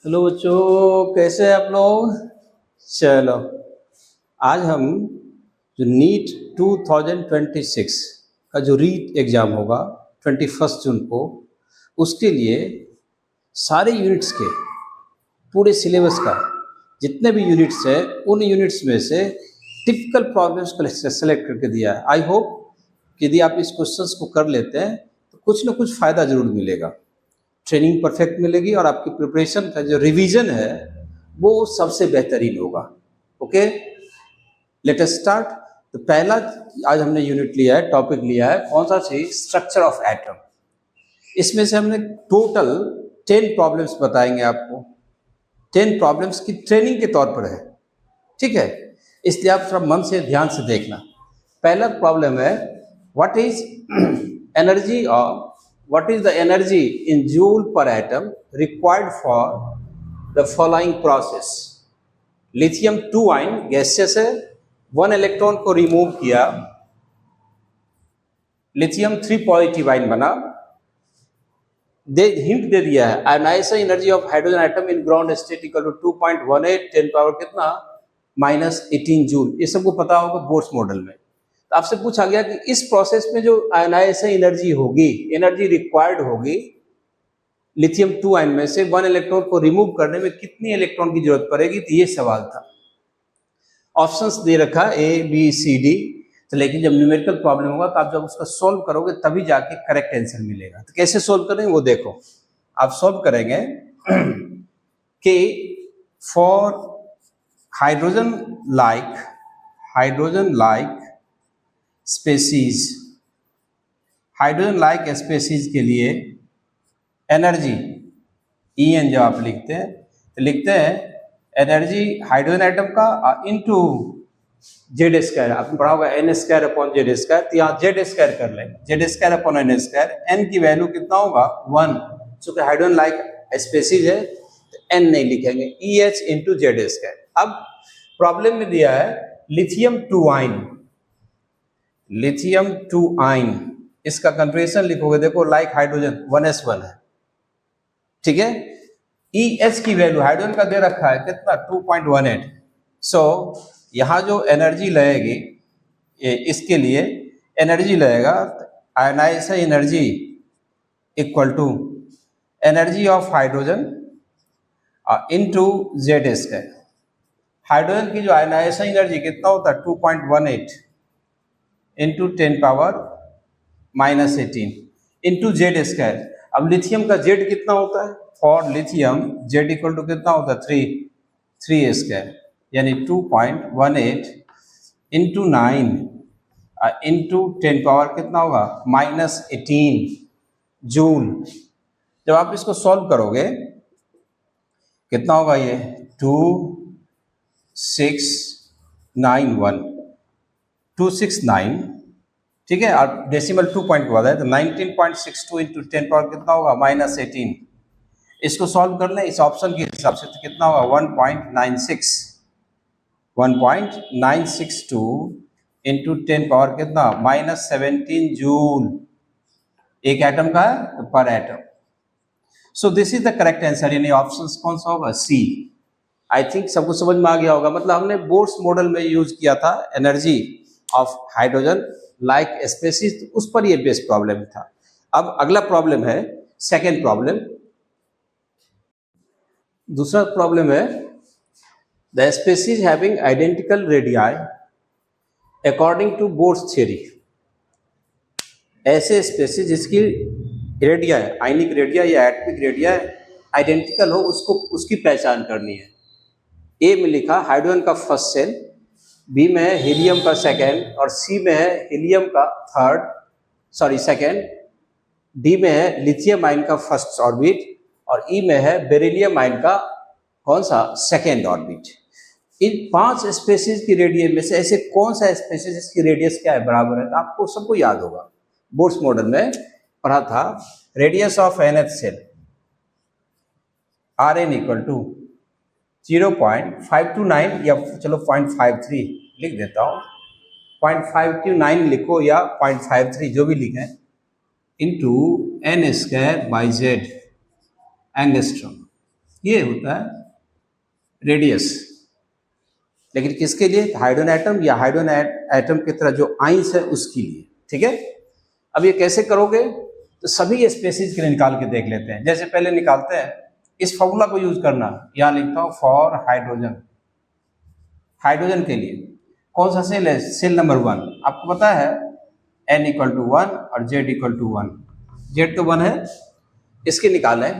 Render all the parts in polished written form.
Hello बच्चों, कैसे हैं आप लोग। चलो, आज हम जो नीट 2026 का जो रीट एग्ज़ाम होगा 21 जून को, उसके लिए सारे यूनिट्स के पूरे सिलेबस का जितने भी यूनिट्स हैं उन यूनिट्स में से टिपिकल प्रॉब्लम्स को सेलेक्ट करके दिया है। आई होप कि यदि आप इस क्वेश्चंस को कर लेते हैं तो कुछ ना कुछ फ़ायदा ज़रूर मिलेगा, ट्रेनिंग परफेक्ट मिलेगी और आपकी प्रिपरेशन का जो रिवीजन है वो सबसे बेहतरीन होगा। Okay, let us start. तो पहला आज हमने यूनिट लिया है, टॉपिक लिया है, कौन सा चीज, स्ट्रक्चर ऑफ एटम। इसमें से हमने टोटल 10 प्रॉब्लम्स बताएंगे आपको। 10 प्रॉब्लम्स की ट्रेनिंग के तौर पर है, ठीक है, इसलिए आप थोड़ा मन से ध्यान से देखना। पहला प्रॉब्लम है, what is energy of what is the energy in joule per atom required for the following process। Lithium 2 ion gaseous है, 1 इलेक्ट्रॉन को रिमूव किया, लिथियम 3 पॉजिटिव आयन बना। हिंट दे दिया है, ionization energy of hydrogen atom in ground state equal to 2.18 10 power कितना -18 joule. ये सबको पता होगा बोर्ड्स मॉडल में। तो आपसे पूछा गया कि इस प्रोसेस में जो आयनाइजेशन एनर्जी होगी, एनर्जी रिक्वायर्ड होगी लिथियम 2 आयन में से 1 इलेक्ट्रॉन को रिमूव करने में कितनी इलेक्ट्रॉन की जरूरत पड़ेगी। तो ये सवाल था। ऑप्शंस दे रखा ए बी सी डी। तो लेकिन जब न्यूमेरिकल प्रॉब्लम होगा तो आप जब उसका सोल्व करोगे तभी जाके करेक्ट आंसर मिलेगा। तो कैसे सोल्व करेंगे वो देखो। आप सोल्व करेंगे कि for hydrogen like species, hydrogen like species के लिए एनर्जी En जब आप लिखते हैं तो लिखते हैं एनर्जी हाइड्रोजन एटम का इनटू जेड स्क्वायर। आपने पढ़ा होगा n square upon z square, तो यहाँ जेड स्क्वायर कर लें, z square upon n square. N की वैल्यू कितना होगा 1, चूंकि हाइड्रोजन लाइक स्पेसीज है तो एन नहीं लिखेंगे, E H into z square. अब प्रॉब्लम में दिया है लिथियम 2 आयन, लिथियम 2 आयन, इसका कंट्रीब्यूशन लिखोगे, देखो लाइक हाइड्रोजन 1s1 है, ठीक है। EH की वैल्यू हाइड्रोजन का दे रखा है कितना 2.18। सो यहाँ जो एनर्जी लगेगी इसके लिए एनर्जी लगेगा ionization energy equal to energy of hydrogen into z square. Hydrogen की जो आयनाइजेशन एनर्जी कितना होता है 2.18 into 10 power -18 into z square. अब लिथियम का जेड कितना होता है, for lithium z equal to कितना होता है 3 स्क्वायर, यानी 2.18 इंटू 9 इंटू 10 पावर कितना होगा -18 जूल। जब आप इसको सॉल्व करोगे कितना होगा ये 269, ठीक है, और डेसिमल 2 पॉइंट हुआ है तो 19.62 इंटू 10 पावर कितना होगा -18। इसको सॉल्व कर लें इस ऑप्शन के हिसाब से तो कितना होगा 1.962 इंटू 10 पावर कितना -17 जूल एक एटम का है पर atom. So this is the correct answer, यानी ऑप्शन कौन सा होगा सी। आई थिंक सबको समझ में आ गया होगा। मतलब हमने बोर्ड्स मॉडल में यूज किया था energy of hydrogen like species, उस पर ये बेस्ट प्रॉब्लम था। अब अगला प्रॉब्लम है सेकेंड प्रॉब्लम। दूसरा प्रॉब्लम है the species having identical radii according to Bohr's theory. ऐसे स्पेसीज जिसकी रेडिया है, आयनिक रेडिया या एटमिक रेडिया आइडेंटिकल हो, उसको उसकी पहचान करनी है। ए में लिखा हाइड्रोजन का फर्स्ट शेल, बी में है हीलियम का सेकेंड, और सी में है हीलियम का सेकेंड, डी में है लिथियम आयन का फर्स्ट ऑर्बिट, और ई में है बेरिलियम आयन का कौन सा सेकेंड ऑर्बिट। इन 5 स्पेसीज की रेडियस में से ऐसे कौन सा स्पेसीज जिसकी रेडियस क्या है बराबर है, तो आपको सबको याद होगा, बोर्ड्स मॉडल में पढ़ा था। Radius of nth shell Rn equal to 0.529 या चलो 0.53 लिख देता हूँ, 0.529 लिखो या 0.53 जो भी लिखें, into n² by Z angstrom. ये होता है रेडियस। लेकिन किसके लिए? हाइड्रोजन एटम या हाइड्रोजन एटम की तरह जो आइंस है उसके लिए। ठीक है, अब ये कैसे करोगे? तो सभी स्पेसीज के लिए निकाल के देख लेते हैं। जैसे पहले निकालते हैं, इस फॉर्मूला को यूज करना। यहां लिखता हूं फॉर हाइड्रोजन, हाइड्रोजन के लिए कौन सा सेल है? Shell number 1। आपको पता है n=1 और z=1। z तो 1 है, इसके निकालें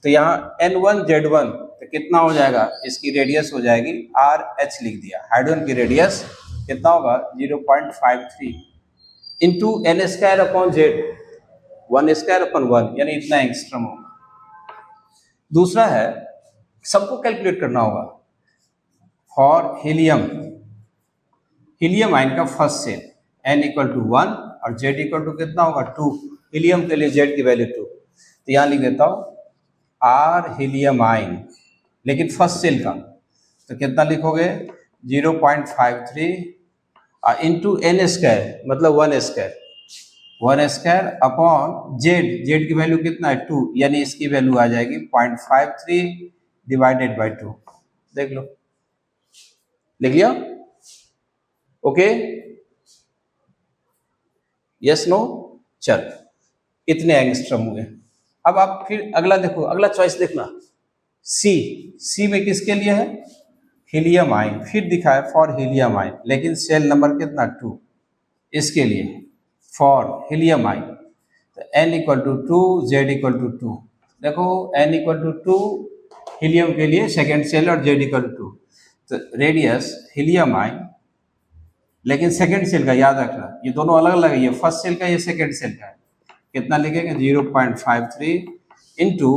तो यहाँ n1 z1 तो कितना हो जाएगा? इसकी रेडियस हो जाएगी RH लिख दिया। हाइड्रोजन की रेडियस कितना होगा? 0.53 इंटू n² अपॉन z, 1² यानी इतना एंगस्ट्रम होगा। दूसरा है, सबको कैलकुलेट करना होगा फॉर हीलियम, हीलियम आयन का फर्स्ट सेल n=1 और z कितना होगा? 2। हीलियम के लिए z की वैल्यू 2, तो यहाँ लिख देता हूँ R हीलियम आयन, लेकिन फर्स्ट सेल का तो कितना लिखोगे? 0.53 इंटू n² मतलब 1² अपॉन z की वैल्यू कितना है? 2, यानी इसकी वैल्यू आ जाएगी 0.53 डिवाइडेड बाई 2। देख लो, लिख लिया? Okay, yes no? चल, इतने एंगस्ट्रम हुए। अब आप फिर अगला देखो, अगला चॉइस देखना, सी में किसके लिए है? Helium ion. फिर दिखा है फॉर हीलियम आयन, लेकिन सेल नंबर कितना? 2। इसके लिए फॉर हीलियम आयन तो n=2 z=2। देखो n=2 हीलियम के लिए सेकेंड सेल और z=2, तो रेडियस हीलियम आयन, लेकिन सेकेंड सेल का याद रखना, ये दोनों अलग अलग है। ये फर्स्ट सेल का, ये सेकेंड सेल का है। कितना लिखेंगे? 0.53 इंटू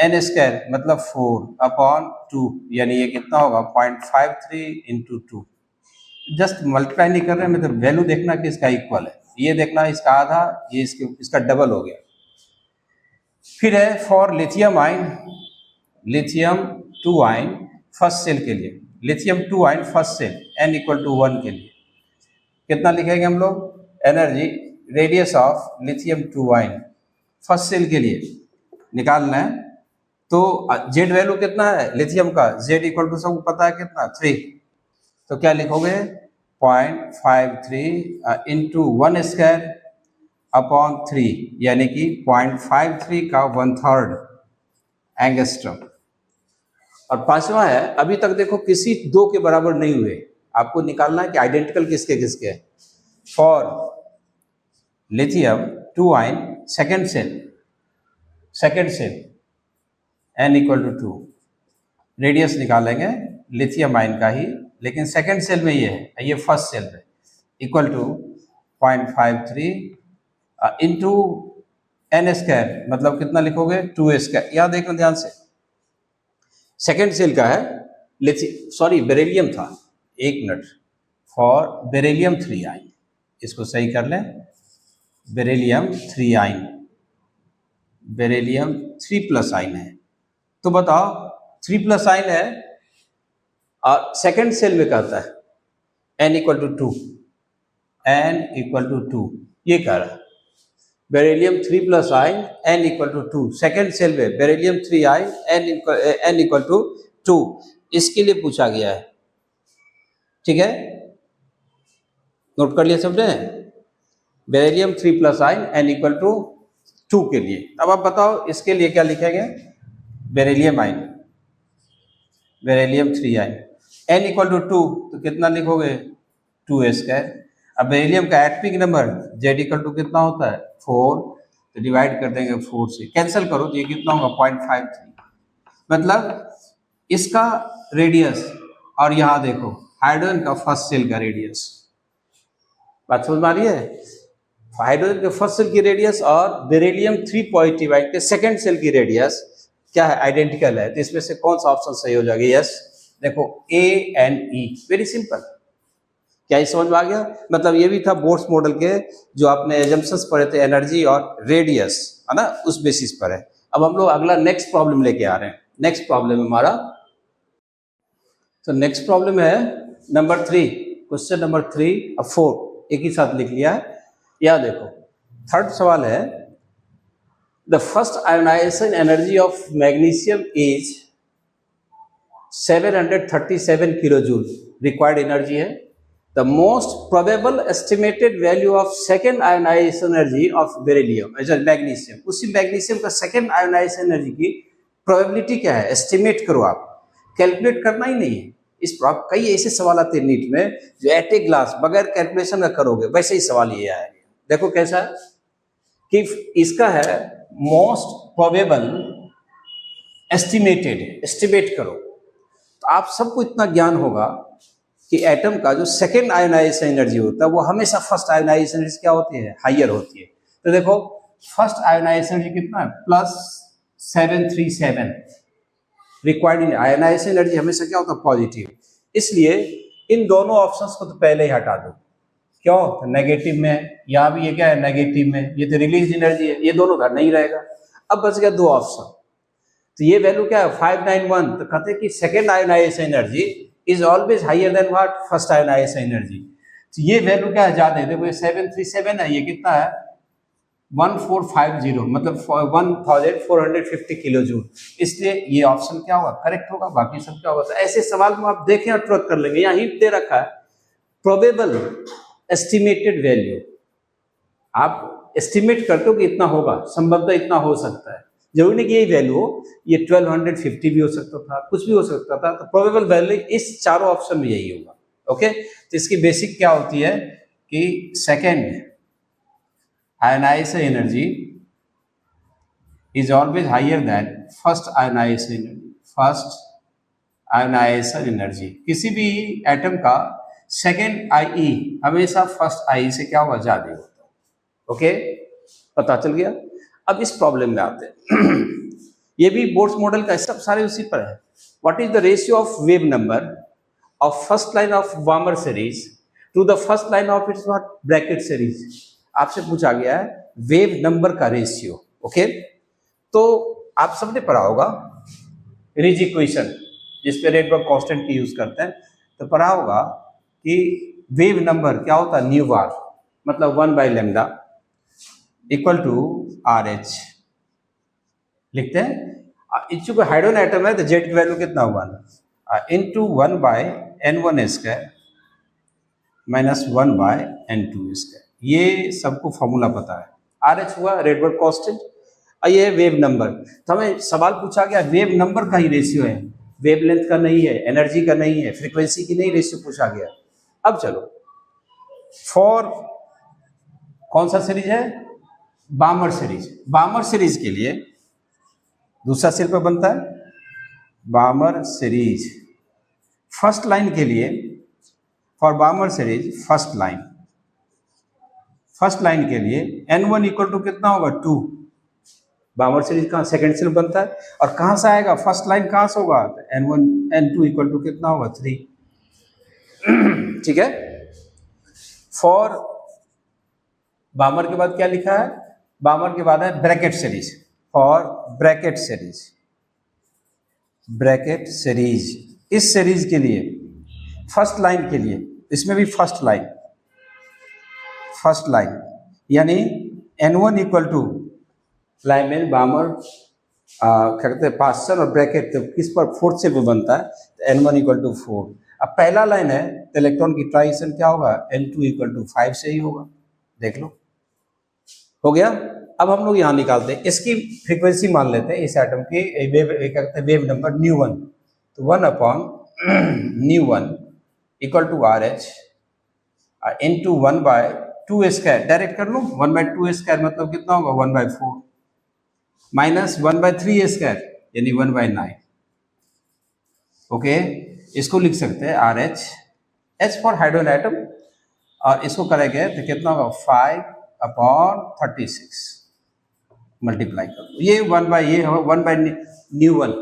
n² मतलब 4 अपॉन 2, यानी ये कितना होगा? 0.53 इंटू 2। जस्ट मल्टीप्लाई नहीं कर रहे हैं, मतलब वैल्यू देखना कि इसका इक्वल है। ये देखना इसका आधा, ये इसका डबल हो गया। फिर है for lithium ion, lithium 2 ion first shell के लिए, lithium 2 ion first cell n=1 के लिए कितना लिखेंगे हम लोग? Energy radius of lithium 2 ion first shell के लिए निकालना है। तो जेड वैल्यू कितना है लिथियम का? z सबको पता है कितना? 3। तो क्या लिखोगे? 0.53 इंटू 1² अपॉन 3, यानी कि 0.53 का 1/3 एंगस्ट्रम। और पांचवा है, अभी तक देखो किसी दो के बराबर नहीं हुए, आपको निकालना है कि आइडेंटिकल किसके किसके है। For lithium 2 ion second shell n=2, radius निकालेंगे लिथियम आयन का ही, लेकिन सेकेंड सेल में ये है, ये फर्स्ट सेल में = 0.53 इंटू n² मतलब कितना लिखोगे? 2² यहाँ देखना ध्यान से, सेकेंड सेल का है बेरिलियम था, 1 मिनट, फॉर बेरिलियम 3 आयन, इसको सही कर लें, बेरिलियम 3 आयन, बेरिलियम 3+ आयन है। तो बताओ 3+ आयन है और सेकेंड सेल में कहता है n=2, n=2, ये कह रहा है beryllium 3+ ion n=2, second shell में बेरिलियम 3 आयन n=2, इसके लिए पूछा गया है। ठीक है, नोट कर लिया सबने? बेरिलियम 3+ आयन n=2 के लिए। अब आप बताओ इसके लिए क्या लिखेंगे? Beryllium ion, beryllium 3 ion n=2 तो कितना लिखोगे? 2² अब बेरिलियम का एटॉमिक नंबर z= कितना होता है? 4, तो डिवाइड कर देंगे 4 से, कैंसिल करो तो ये कितना होगा? 0.53। मतलब इसका रेडियस, और यहाँ देखो हाइड्रोजन का फर्स्ट सेल का रेडियस, बात समझ में आ रही है? हाइड्रोजन के फर्स्ट सेल की रेडियस और बेरिलियम 3 पॉजिटिव आयन के सेकेंड सेल की रेडियस क्या है? आइडेंटिकल है। तो इसमें से कौन सा ऑप्शन सही हो जाएगा? यस, देखो A and E, very simple. क्या ये समझ में आ गया? मतलब ये भी था बोर्ड्स मॉडल के जो आपने एजम्पशंस पढ़े थे, एनर्जी और रेडियस, है ना, उस बेसिस पर है। अब हम लोग अगला नेक्स्ट प्रॉब्लम लेके आ रहे हैं। नेक्स्ट प्रॉब्लम हमारा, तो नेक्स्ट प्रॉब्लम है नंबर 3, क्वेश्चन नंबर 3 और 4 एक ही साथ लिख लिया है। यह देखो थर्ड सवाल है, the first ionization energy of magnesium is 737 kilo joule required energy है। The most probable estimated value of second ionization energy of beryllium as magnesium, उसी मैग्नीशियम का सेकेंड आयोनाइजेशन एनर्जी की प्रोबेबिलिटी क्या है, एस्टिमेट करो। आप कैलकुलेट करना ही नहीं है। इस आप कई ऐसे सवाल आते हैं नीट में जो एट ए ग्लास बगैर कैलकुलेशन का करोगे, वैसे ही सवाल ये आएगा। देखो कैसा है कि इसका है मोस्ट प्रोबेबल एस्टिमेटेड, एस्टिमेट करो। तो आप सबको इतना ज्ञान होगा कि एटम का जो सेकेंड आयोनाइजेशन एनर्जी होता है वो हमेशा फर्स्ट आयोनाइजेशन एनर्जी क्या होती है, हाइयर होती है। तो देखो फर्स्ट आयोनाइजेशन एनर्जी कितना है, +737। रिक्वायर्ड आयोनाइजेशन एनर्जी हमेशा क्या होता है, पॉजिटिव। इसलिए इन दोनों ऑप्शंस को तो पहले ही हटा दो। क्यों, नेगेटिव में, यहाँ भी ये क्या है नेगेटिव में, ये तो रिलीज एनर्जी है, ये दोनों का नहीं रहेगा। अब बच गया दो ऑप्शन। तो ये वैल्यू क्या है 591। तो कहते हैं कि second ionization energy is always higher than what, first ionization energy. तो ये वैल्यू क्या है ज्यादा है, देखो ये 737 है, ये कितना है 1450, मतलब 1450 किलो जूल। इसलिए ये ऑप्शन क्या होगा, करेक्ट होगा। बाकी सब क्या होगा। तो ऐसे सवाल में आप देखें और तुरंत कर लेंगे। यहाँ हिंट दे रखा है प्रोबेबल एस्टिमेटेड वैल्यू। आप एस्टिमेट करते हो कि इतना होगा, संभवतः इतना हो सकता है। जरूरी नहीं कि यही वैल्यू हो, ये 1250 भी हो सकता था, कुछ भी हो सकता था। तो प्रोबेबल वैल्यू इस चारों ऑप्शन में यही होगा। ओके, तो इसकी बेसिक क्या होती है कि second ionization energy is always higher than first ionization energy. First ionization energy किसी भी एटम का सेकेंड आईई हमेशा फर्स्ट आई से क्या हुआ, ज्यादा होता है। ओके, पता चल गया। अब इस प्रॉब्लम में आते हैं। ये भी बोर्ड्स मॉडल का सब सारे उसी पर है। What is the ratio of wave number of first line of Balmer series to the first line of its what bracket series. आपसे पूछा गया है वेव नंबर का रेशियो। ओके, तो आप सबने पढ़ा होगा रिज इक्वेशन, जिसपे रेडबर्ग कांस्टेंट की यूज करते हैं। तो पढ़ा होगा कि वेव नंबर क्या होता है, न्यू बार, मतलब 1/λ इक्वल टू RH लिखते हैं। इस हाइड्रोजन एटम है तो जेड की वैल्यू कितना होगा, इंटू 1/n1² माइनस 1/n2²। ये सबको फॉर्मूला पता है। RH हुआ रेडबर्ग कांस्टेंट, और ये है वेव नंबर। तो हमें सवाल पूछा गया वेव नंबर का ही रेशियो है, वेव लेंथ का नहीं है, एनर्जी का नहीं है, फ्रीक्वेंसी की नहीं रेशियो पूछा गया। अब चलो फॉर कौन सा सीरीज है, बामर सीरीज। बामर सीरीज के लिए दूसरा सिर पर बनता है बामर सीरीज। फर्स्ट लाइन के लिए फॉर बामर सीरीज फर्स्ट लाइन के लिए n1 इक्वल टू कितना होगा 2। बामर सीरीज कहाँ सेकंड सिर बनता है, और कहाँ से आएगा, फर्स्ट लाइन कहाँ से होगा, n1 n2 इक्वल टू कितना होगा 3। ठीक है। फॉर बामर के बाद क्या लिखा है, बामर के बाद है Brackett series. For Brackett series इस सीरीज के लिए फर्स्ट लाइन के लिए, इसमें भी फर्स्ट लाइन यानी n1 इक्वल टू लाइन में बामर क्या कहते हैं पास्चर, और ब्रैकेट तो किस पर, फोर्थ से भी बनता है, तो n1 इक्वल टू 4। अब पहला लाइन है तो इलेक्ट्रॉन की ट्रांजिशन क्या होगा, n2 इक्वल टू 5 से ही होगा। देख लो, हो गया। अब हम लोग यहाँ निकालते हैं, इसकी फ्रीक्वेंसी मान लेते हैं इस एटम की, क्या कहते हैं वेव नंबर ν1। तो 1/ν1 equal to RH into 1/2² direct कर लो। 1/2² मतलब कितना होगा 1/4 माइनस 1/3² यानी 1/9। ओके, इसको लिख सकते हैं RH, H for hydrogen atom, और इसको करेंगे तो कितना होगा 5/36 मल्टीप्लाई कर दो। ये 1/ν1,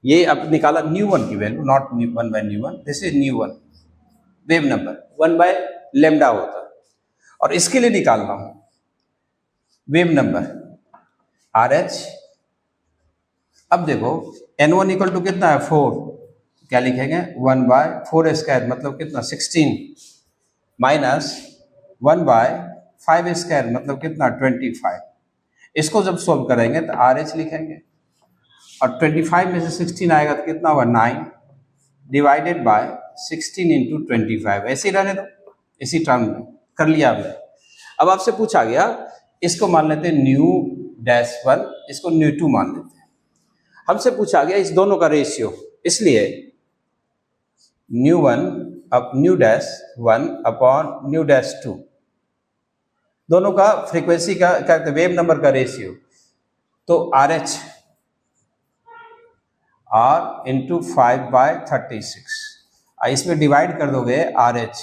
ये अब निकाला ν1 की value, not 1/ν1, this is ν1 wave number 1/λ होता है। और इसके लिए निकालना हूं वेव नंबर RH। अब देखो n1 इक्वल टू कितना है 4, क्या लिखेंगे 1/4² मतलब कितना 16 माइनस 1/5² मतलब कितना 25। इसको जब सोल्व करेंगे तो RH लिखेंगे, और 25 में से 16 आएगा तो कितना होगा 9 डिवाइडेड बाय 16 इंटू 25। ऐसे ही रहने दो, इसी टर्म में कर लिया आपने। अब आपसे पूछा गया, इसको मान लेते हैं न्यू डैश 1, इसको न्यू 2 मान लेते हैं। हमसे पूछा गया इस दोनों का रेशियो, इसलिए न्यू 1 अब new dash 1 upon new dash 2, दोनों का फ्रीक्वेंसी का क्या कहते हैं, वेव नंबर का रेशियो, तो RH R इंटू 5/36, इसमें डिवाइड कर दोगे RH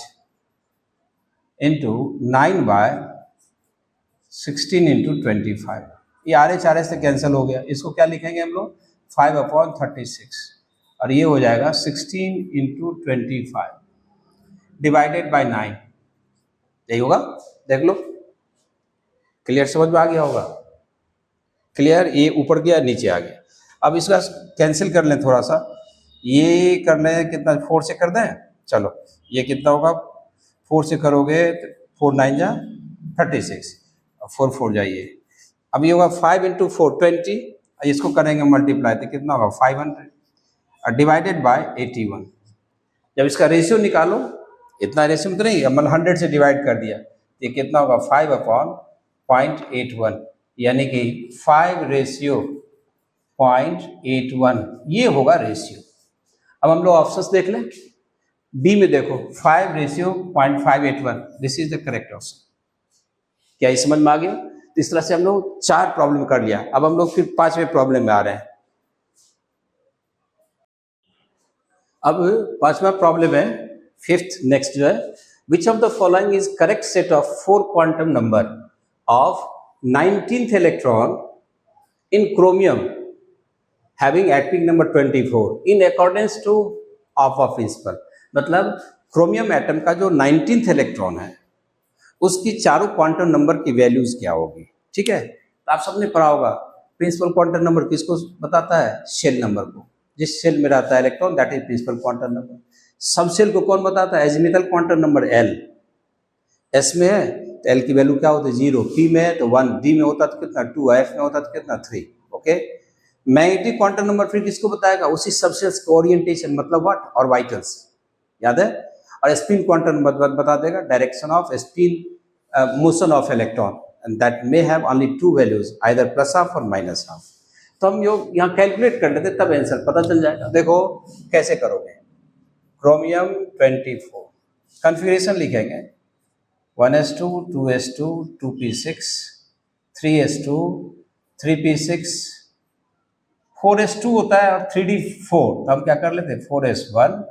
इंटू 9/16 इंटू 25। ये RH से कैंसिल हो गया, इसको क्या लिखेंगे हम लोग 5/36, और ये हो जाएगा 16 इंटू 25 डिवाइडेड बाय 9, यही होगा। देख लो, क्लियर, समझ में आ गया होगा, क्लियर। ये ऊपर गया नीचे आ गया। अब इसका कैंसिल कर लें थोड़ा सा, ये कर लें, कितना 4 से कर दें, चलो ये कितना होगा 4 से करोगे 4 9 जा 36, 4 4 जाइए, अब ये होगा 5 इंटू 4 20, इसको करेंगे मल्टीप्लाई तो कितना होगा 500 और डिवाइडेड बाय 81। जब इसका रेशियो निकालो, इतना रेशियो में तो नहीं, मतलब 100 से डिवाइड कर दिया, ये कितना होगा 5/0.81, यानी कि 5/0.81, ये होगा रेशियो। अब हम लोग ऑप्शंस देख लें, बी में देखो 5/0.581, this is the correct option. क्या ये समझ में आ गया? तो इस तरह से हम लोग 4 प्रॉब्लम कर लिया। अब हम लोग फिर 5वें प्रॉब्लम में आ रहे हैं। अब 5वां प्रॉब्लम है, 5th नेक्स्ट जो है, which of the following is correct set of 4 quantum number of 19th electron in chromium having atomic number 24 in accordance to of principal. मतलब क्रोमियम एटम का जो 19th इलेक्ट्रॉन है उसकी चारों क्वांटम नंबर की values क्या होगी, ठीक है। तो आप सबने पढ़ा होगा प्रिंसिपल क्वांटम नंबर किसको बताता है, शेल नंबर को, जिस शेल में रहता है electron that is principal quantum number. सब शेल को कौन बताता है, azimuthal quantum number L, S में है तो L की वैल्यू क्या होती है 0, P में है तो 1, D में होता तो कितना 2, F में होता तो कितना 3, ओके। मैग्नेटिक क्वांटम नंबर फिर किसको बताएगा, उसी सबसेल्स को ओरिएंटेशन, मतलब व्हाट, ऑर्बिटल्स, याद है। और स्पिन क्वांटम नंबर बता देगा direction off spin motion of electron, and that may have only 2 values, either plus half और माइनस हाफ। तो हम यहाँ कैलकुलेट कर लेते तब आंसर पता चल जाएगा। देखो कैसे करोगे, क्रोमियम 24 कॉन्फ़िगरेशन लिखेंगे 1s2 2s2 2p6 3s2 3p6 4s2 होता है और 3d4, तो हम क्या कर लेते हैं 4s1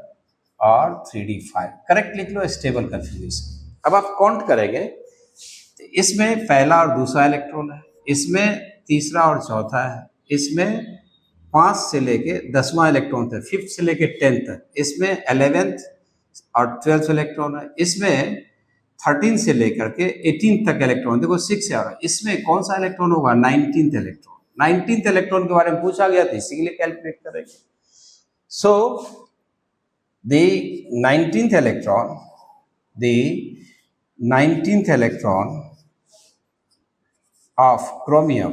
और 3d5, करेक्ट लिख लो, स्टेबल कॉन्फ़िगरेशन। अब आप काउंट करेंगे तो इसमें पहला और दूसरा इलेक्ट्रॉन है, इसमें तीसरा और चौथा है, इसमें 5 से लेके 10वां इलेक्ट्रॉन तक, 5th से लेके 10th तक, इसमें 11th और 12th इलेक्ट्रॉन है, इसमें 13 से लेकर के 18 तक इलेक्ट्रॉन, देखो 6 से आ रहा है, इसमें कौन सा इलेक्ट्रॉन होगा 19th इलेक्ट्रॉन। 19th इलेक्ट्रॉन के बारे में पूछा गया था, इसी के लिए कैलकुलेट करेंगे। सो the 19th electron of chromium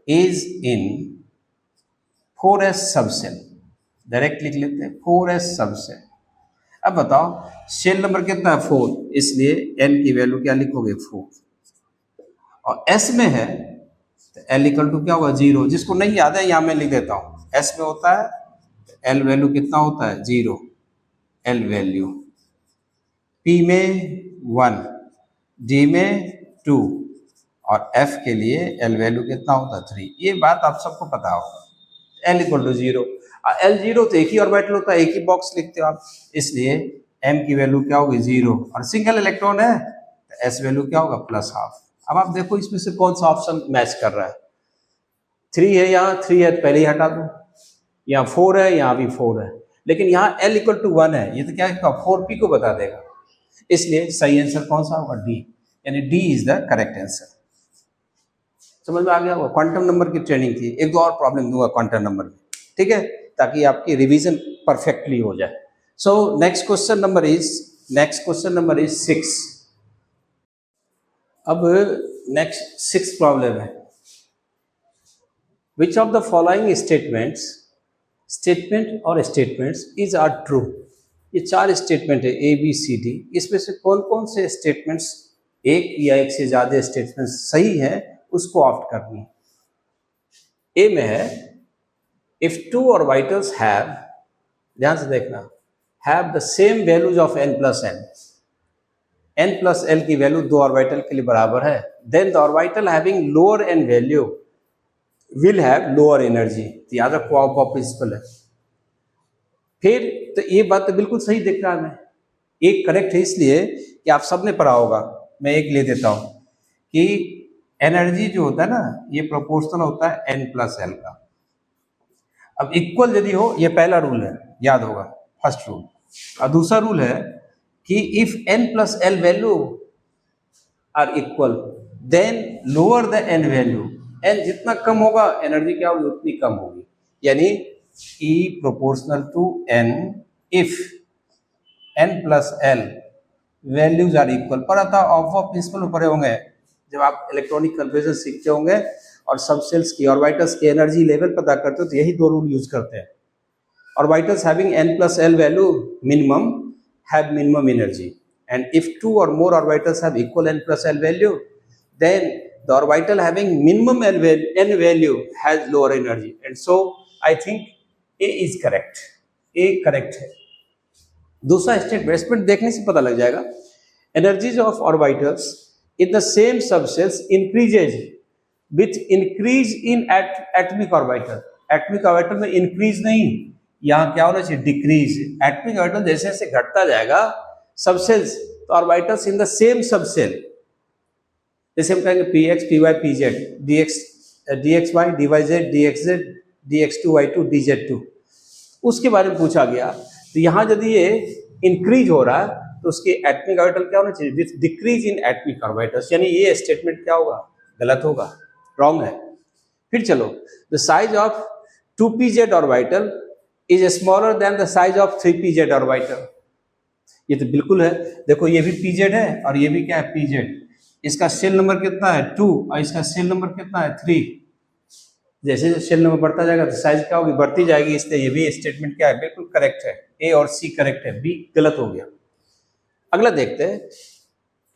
is in 4s subshell, direct लिख लेते हैं 4s सबसेल। अब बताओ शेल नंबर कितना है 4, इसलिए n की वैल्यू क्या लिखोगे 4, और s में है तो l इक्वल टू क्या होगा 0, जिसको नहीं याद है यहाँ मैं लिख देता हूँ, s में होता है l वैल्यू कितना होता है 0, l वैल्यू, p में 1, d में 2 और f के लिए l वैल्यू कितना होता है 3। ये बात आप सबको पता होगा, l इक्वल टू 0, L0 तो एक ही ऑर्बिटल होता है, एक ही बॉक्स लिखते हो आप, इसलिए m की वैल्यू क्या होगी 0, और सिंगल इलेक्ट्रॉन है तो s वैल्यू क्या होगा प्लस हाफ। अब आप देखो इसमें से कौन सा ऑप्शन मैच कर रहा है, 3 है, यहाँ 3 है तो पहले ही हटा दो, यहाँ 4 है, यहाँ भी 4 है, लेकिन यहाँ l इक्वल टू 1 है, ये तो क्या है 4p को बता देगा, इसलिए सही आंसर कौन सा होगा D, यानी D is the correct answer. समझ में आ गया होगा। क्वांटम नंबर की ट्रेनिंग थी, एक दो और प्रॉब्लम दूंगा क्वांटम नंबर में, ठीक है, ताकि आपकी रिवीजन परफेक्टली हो जाए। So next question number is 6। अब नेक्स्ट 6 प्रॉब्लम है, which of the following statement और स्टेटमेंट्स इज आर ट्रू। ये 4 स्टेटमेंट है ए बी सी डी, इसमें से कौन कौन से स्टेटमेंट्स, एक या एक से ज्यादा स्टेटमेंट्स सही है उसको ऑप्ट करनी है। ए में है इफ टू ऑर्बिटल्स हैव, ध्यान से देखना, have the same values of n plus l की वैल्यू 2 ऑर्बिटल के लिए बराबर है, then the orbital having lower n value will have lower energy. तो याद रखो ऑफ प्रिंसिपल है। फिर तो ये बात तो बिल्कुल सही दिख रहा है हमें, एक करेक्ट है इसलिए कि आप सबने पढ़ा होगा, मैं एक ले देता हूं कि एनर्जी जो होता है ना ये प्रोपोर्शनल होता है n प्लस एल का। अब इक्वल यदि हो, ये पहला रूल है, याद होगा फर्स्ट रूल। और दूसरा रूल है कि if n plus l value are equal then lower the n value, n जितना कम होगा एनर्जी क्या होगी उतनी कम होगी, यानी E proportional to n if n plus l values are equal. पढ़ा था ऑफ प्रिंसिपल में पढ़े होंगे जब आप इलेक्ट्रॉनिक कन्वर्जन सीखते होंगे और सब सेल्स की ऑर्बिटल्स की एनर्जी लेवल पता करते हो तो यही 2 रूल यूज करते हैं। Orbitals having n plus l value minimum have minimum energy, and if 2 or more orbitals have equal n plus l value, then the orbital having minimum n value has lower energy, and so I think A is correct, A correct है। दूसरा statement देखने से पता लग जाएगा, energies of orbitals in the same subcells increases with increase in atomic orbital। atomic orbital में increase नहीं, यहाँ क्या होना चाहिए डिक्रीज। एटॉमिक ऑर्बिटल जैसे जैसे घटता जाएगा सबसेल्स, तो orbitals in the same subshell, जैसे हम कहेंगे p x p y p z d x y d y z d x z d x two y two d z two, उसके बारे में पूछा गया। तो यहाँ यदि ये इंक्रीज हो रहा है तो उसके एटॉमिक ऑर्बिटल क्या होना चाहिए with decrease in atomic orbitals, यानी ये स्टेटमेंट क्या होगा गलत होगा, रॉन्ग है। फिर चलो the size of 2pz orbital is smaller than the size of 3pz orbital. ये तो बिल्कुल है, देखो ये भी pz है और ये भी क्या है pz, इसका सेल नंबर कितना है 2 और इसका सेल नंबर कितना है 3। जैसे जैसे सेल नंबर बढ़ता जाएगा तो साइज क्या होगी बढ़ती जाएगी, इसलिए ये भी स्टेटमेंट क्या है बिल्कुल करेक्ट है, ए और सी करेक्ट है, बी गलत हो गया। अगला देखते हैं,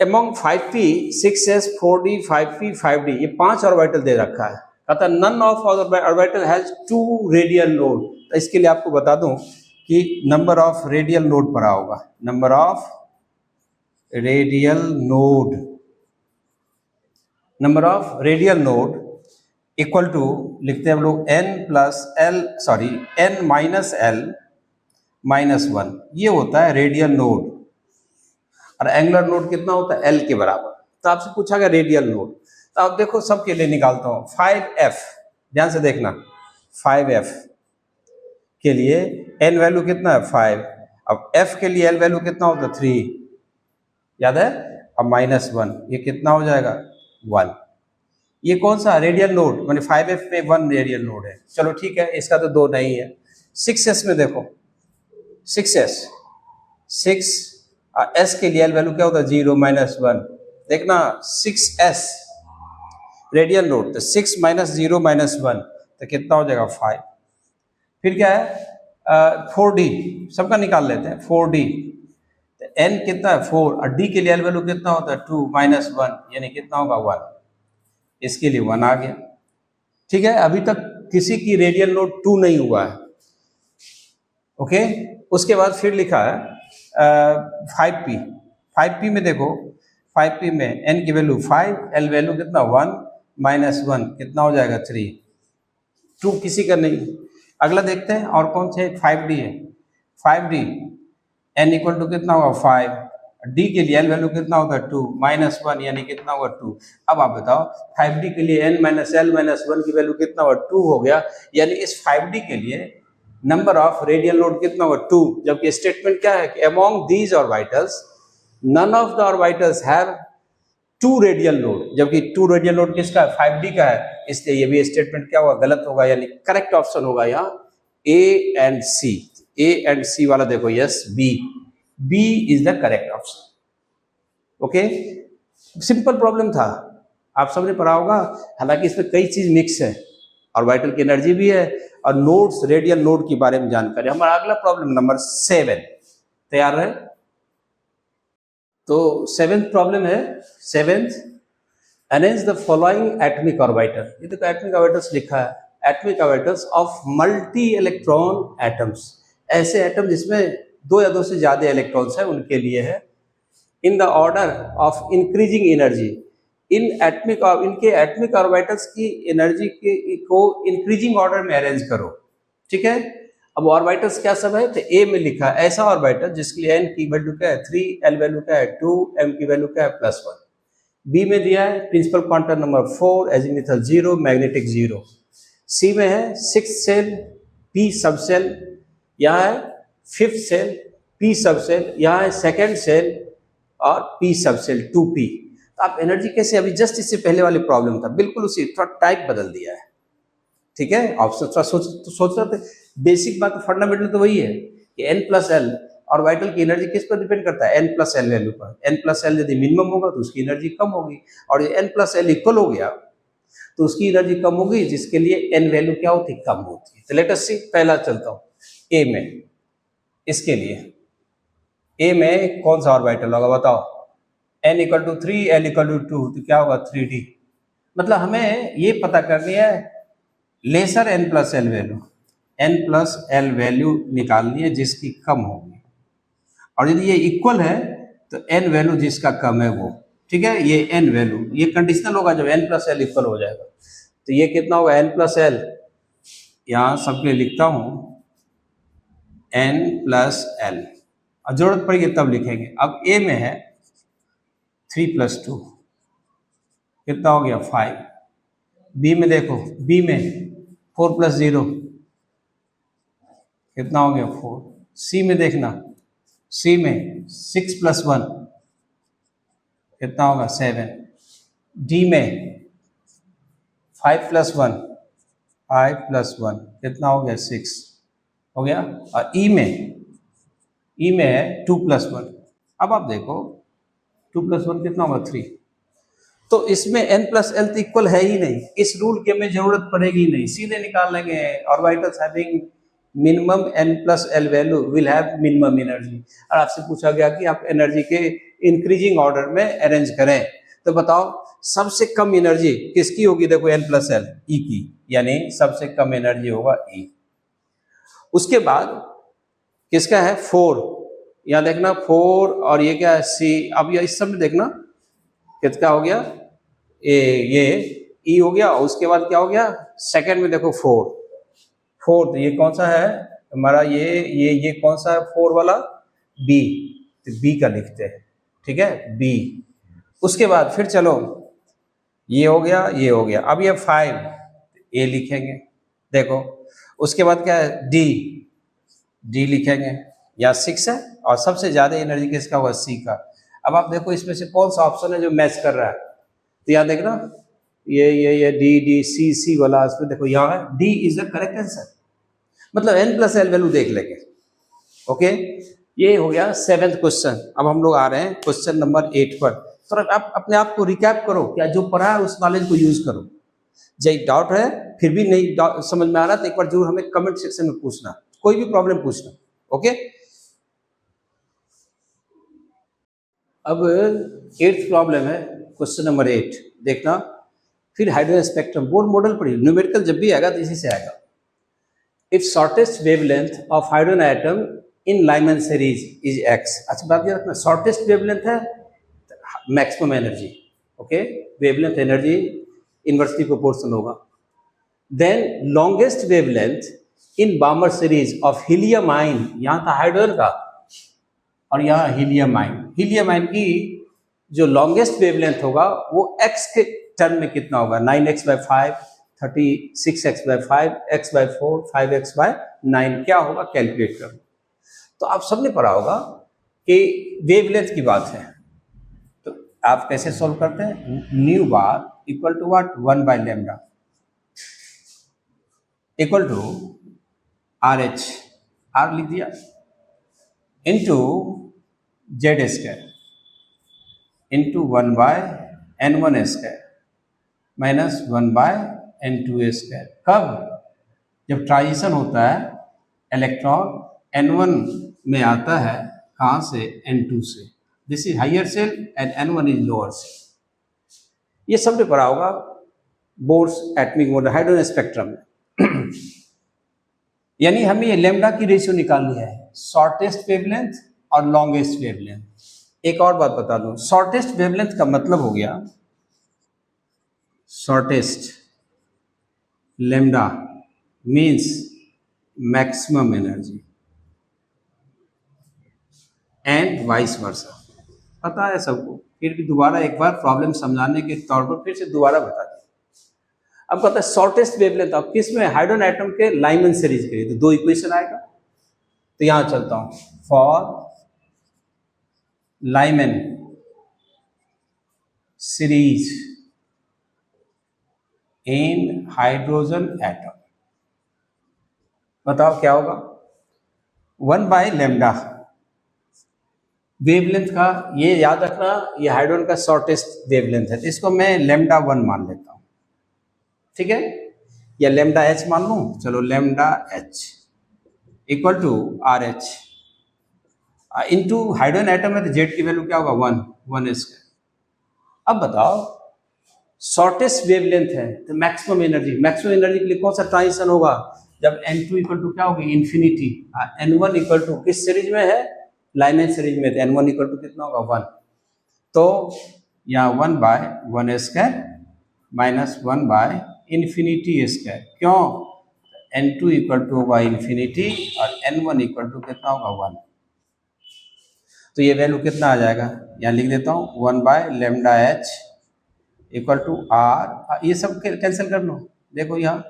among 5p 6s 4d 5p 5d, ये 5 ऑर्बिटल दे रखा है, कहता है none of orbital has 2 radial node. तो इसके लिए आपको बता दूं कि नंबर ऑफ रेडियल नोड पढ़ा होगा, number of radial node, number of radial node equal to लिखते हैं हम लोग n माइनस एल माइनस 1, ये होता है रेडियल नोड, और एंगुलर नोड कितना होता है l के बराबर। तो आपसे पूछा गया रेडियल नोड, तो आप देखो सबके लिए निकालता हूं 5f, ध्यान से देखना 5f के लिए n वैल्यू कितना है 5, अब f के लिए l वैल्यू कितना होता है 3, याद है, अब माइनस 1, ये कितना हो जाएगा 1। ये कौन सा रेडियल नोड, माने 5f में 1 रेडियल नोड है, चलो ठीक है, इसका तो 2 नहीं है। 6s में देखो 6s 6 s के लिए l वैल्यू क्या होता है 0 माइनस 1, देखना 6s रेडियल नोड, तो 6 माइनस 0 माइनस 1 तो कितना हो जाएगा 5। फिर क्या है 4d, सबका निकाल लेते हैं 4d, तो n कितना है 4 और d के लिए l वैल्यू कितना होता है 2 माइनस 1, यानी कितना होगा 1, इसके लिए 1 आ गया। ठीक है, अभी तक किसी की रेडियल नोड 2 नहीं हुआ है, ओके। उसके बाद फिर लिखा है 5p में देखो 5p में n की वैल्यू 5, l वैल्यू कितना 1 माइनस 1 कितना हो जाएगा 3, 2 किसी का नहीं। अगला देखते हैं और कौन से 5d है, 5d n इक्वल टू कितना होगा 5, d के लिए l वैल्यू कितना होगा 2 माइनस 1 यानी कितना होगा 2। अब आप बताओ 5d के लिए n माइनस l माइनस 1 की वैल्यू कितना होगा 2 हो गया, यानी इस 5d के लिए नंबर ऑफ रेडियल नोड कितना होगा 2, जबकि स्टेटमेंट क्या है कि among these orbitals none of the orbitals have 2 radial node, जबकि 2 रेडियल नोड किसका है 5d का है, इसलिए ये भी स्टेटमेंट क्या होगा गलत होगा, यानी करेक्ट ऑप्शन होगा यहाँ A and C. A and C वाला देखो yes B is the correct option. Okay, simple problem था, आप सबने पढ़ा होगा, हालांकि इसमें कई चीज मिक्स है, ऑर्बिटल की एनर्जी भी है और नोड्स, रेडियल नोड के बारे में जानकारी। हमारा अगला प्रॉब्लम नंबर 7, तैयार है? तो 7th प्रॉब्लम है, 7th, arrange the following atomic orbital. ये देखो एटॉमिक ऑर्बिटल्स लिखा है, atomic orbitals of multi electron atoms, ऐसे एटम जिसमें 2 या 2 से ज्यादा इलेक्ट्रॉन्स है, उनके लिए है। In the order of increasing energy, इनके एटॉमिक ऑर्बिटल्स की एनर्जी को इंक्रीजिंग ऑर्डर में अरेंज करो, ठीक है। अब ऑर्बिटल्स क्या सब है, तो ए में लिखा है ऐसा ऑर्बिटल जिसके लिए n की वैल्यू क्या है 3, l वैल्यू क्या है 2, m की वैल्यू क्या है +1। बी में दिया है principal quantum number 4, azimuthal 0, magnetic 0। C में है 6th सेल, p सब सेल, यहाँ है 5th सेल, p सब सेल, यहाँ है 2nd सेल और p सब सेल 2p। तो आप एनर्जी कैसे, अभी जस्ट इससे पहले वाली प्रॉब्लम था, बिल्कुल उसी, थोड़ा टाइप बदल दिया है, ठीक है। ऑप्शन थोड़ा सोच रहे थे, बेसिक बात, फंडामेंटल तो वही है कि n+l ऑर्बिटल की एनर्जी किस पर डिपेंड करता है, n+l वैल्यू पर। n+l यदि मिनिमम होगा तो उसकी एनर्जी कम होगी, और ये n+l इक्वल हो गया तो उसकी एनर्जी कम होगी, जिसके लिए n वैल्यू क्या होती है, कम होती है। तो लेट अस सी, पहला चलता हूँ ए में, इसके लिए ए में कौन सा ऑर्बिटल होगा बताओ, n = 3, l = 2, तो क्या होगा 3d। मतलब हमें ये पता करनी है laser n+l value, n+l value निकालनी है जिसकी कम होगी, और यदि ये इक्वल है तो n वैल्यू जिसका कम है वो, ठीक है। ये n वैल्यू, ये कंडीशनल होगा जब n+l इक्वल हो जाएगा। तो ये कितना होगा n+l, यहाँ सबके लिखता हूँ n+l, और जरूरत पड़ेगी तब लिखेंगे। अब a में है 3 + 2, कितना हो गया 5। b में देखो, b में 4 + 0, कितना हो गया 4। c में देखना, c में 6 + 1, कितना होगा 7। d में 5 + 1, 5 + 1, कितना हो गया 6 हो गया। और e में है 2 + 1। अब आप देखो 2 + 1 कितना होगा 3। तो इसमें n+l तो इक्वल है ही नहीं, इस रूल की हमें जरूरत पड़ेगी नहीं, सीधे निकाल लेंगे। Orbitals having minimum n+l value will have minimum energy. और आपसे पूछा गया कि आप एनर्जी के इंक्रीजिंग ऑर्डर में अरेंज करें, तो बताओ सबसे कम एनर्जी किसकी होगी, देखो n+l, e की, यानी सबसे कम एनर्जी होगा e। उसके बाद किसका है 4, यहाँ देखना 4, और ये क्या है c। अब ये इस समय देखना कितना हो गया, ये e हो गया, और उसके बाद क्या हो गया सेकंड में देखो 4, तो ये कौन सा है हमारा, ये कौन सा है 4 वाला, b, तो b का लिखते हैं, ठीक है b। उसके बाद फिर चलो ये हो गया, ये हो गया। अब ये 5, a लिखेंगे, देखो। उसके बाद क्या है d लिखेंगे, या 6 है, और सबसे ज्यादा एनर्जी किसका होगा c का। अब आप देखो इसमें से कौन सा ऑप्शन है जो मैच कर रहा है, तो यहाँ देखना ये डी सी वाला, इसमें देखो यहाँ है D is the correct answer, मतलब n+l वैल्यू देख लेंगे। ओके, ये हो गया 7th क्वेश्चन। अब हम लोग आ रहे हैं क्वेश्चन नंबर 8 पर। तो आप अपने आप को रिकैप करो, क्या जो पढ़ा है उस नॉलेज को यूज करो। जब डाउट है फिर भी नहीं समझ में आ रहा तो एक बार जरूर हमें कमेंट सेक्शन में पूछना, कोई भी प्रॉब्लम पूछना। ओके, अब 8th प्रॉब्लम है क्वेश्चन नंबर 8, देखना। फिर हाइड्रोजन स्पेक्ट्रम बोर्ड मॉडल पढ़िए, न्यूमेरिकल जब भी आएगा तो इसी से आएगा। If shortest wavelength of hydrogen atom in Lyman series is x। अच्छा बात याद रखना, शॉर्टेस्ट वेवलेंथ है maximum energy. Okay, wavelength energy inversely proportional होगा। Then longest wavelength in Balmer series of helium ion, यहाँ था हाइड्रोजन का और यहाँ हीलियम आइन। हीलियम आइन की जो लॉन्गेस्ट वेवलेंथ होगा वो x के टर्म में कितना होगा, 9x/5, 36x/5, x/4, 5x/9 क्या होगा कैलकुलेट करो। तो आप सबने पढ़ा होगा कि वेवलेंथ की बात है, तो आप कैसे सॉल्व करते हैं, nu bar equal to what 1/λ equal to RH, R लिख दिया, into Z² into 1/n1² minus 1/n2 N2 square. कब? जब ट्रांजिशन होता है इलेक्ट्रॉन N1 में आता है, कहाँ से? N2 से। This is higher shell and N1 is lower shell. ये सबने पढ़ा होगा Bohr's atomic model hydrogen spectrum में। यानी हमें ये लैम्डा की रेशियो निकालनी है, शॉर्टेस्ट वेवलेंथ और लॉन्गेस्ट वेवलेंथ। एक और बात बता दूं, शॉर्टेस्ट वेवलेंथ का मतलब हो गया shortest lambda means maximum energy and vice versa. पता है सबको, फिर भी दोबारा एक बार प्रॉब्लम समझाने के तौर पर फिर से दोबारा बता दें। अब कहता है शॉर्टेस्ट वेवलेंथ, अब किस में? हाइड्रोजन एटम के लाइमन सीरीज के लिए। तो दो इक्वेशन आएगा, तो यहां चलता हूं। For Lyman series in hydrogen atom, बताओ क्या होगा? 1/λ वेवलेंथ का, ये याद रखना, ये हाइड्रोजन का शॉर्टेस्ट वेवलेंथ है, तो इसको मैं λ1 मान लेता हूं, ठीक है? या λh मान लूं, चलो λh equal to RH into hydrogen atom में तो जेड की वैल्यू क्या होगा? 1 स्क्वायर। अब बताओ शॉर्टेस्ट वेवलेंथ है तो मैक्सिमम एनर्जी के लिए कौन सा ट्रांजिशन होगा? जब N2 इक्वल टू क्या होगी? इन्फिनिटी। N1 इक्वल टू किस सीरीज में है? लाइमन सीरीज में। तो N1 इक्वल टू कितना होगा? 1। तो यहाँ 1/1 स्क्वायर माइनस 1/इन्फिनिटी स्क्वायर। क्यों? N2 इक्वल टू होगा इन्फिनिटी और N1 इक्वल टू कितना होगा? 1। तो ये वैल्यू कितना आ जाएगा? यहाँ लिख देता हूँ 1/λh इक्वल टू R। ये सब कैंसिल कर लो। देखो यहाँ